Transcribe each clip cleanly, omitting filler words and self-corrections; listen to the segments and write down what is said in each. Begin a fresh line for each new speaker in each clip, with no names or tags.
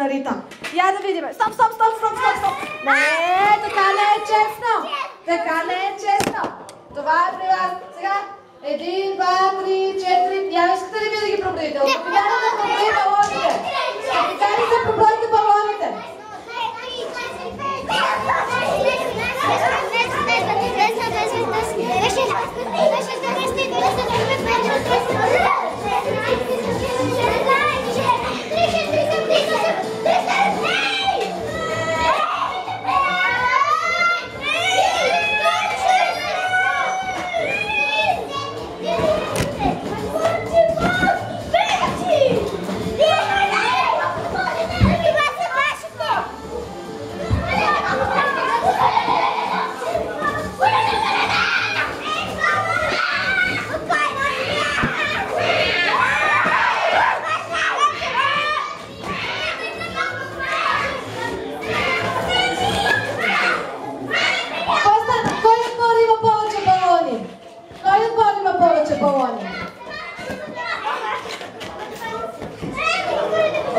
на Рита. Я да видим. Стоп! Не, така не е честно. Така не е честно. Това е при вас. Сега. 1, 2, 3, 4. Я искате ли вие да ги проброите? Опитайте да проброи балоните. Опитайте да проброите балоните.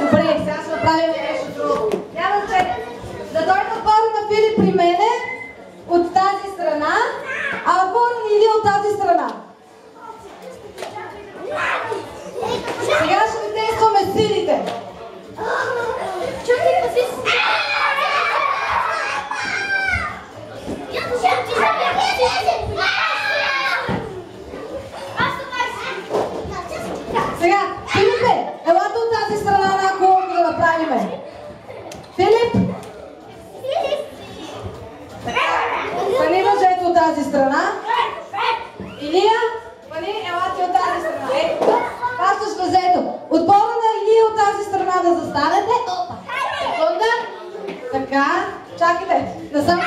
Добре, сега ще направим нещо друго. Няма значение. Да дойде отбора на Филип при мене от тази страна, а отбора на Илия от тази страна. Сега ще ви тестваме силите. Сега, Филипе, елате от тази страна на колко да направим. Филип! Пани въжете от тази страна. Илия, Пани, елате от тази страна. Ето, пащаш въжето. Отбора на Илия от тази страна да застанете. Секунда. Така, чакайте. Не съм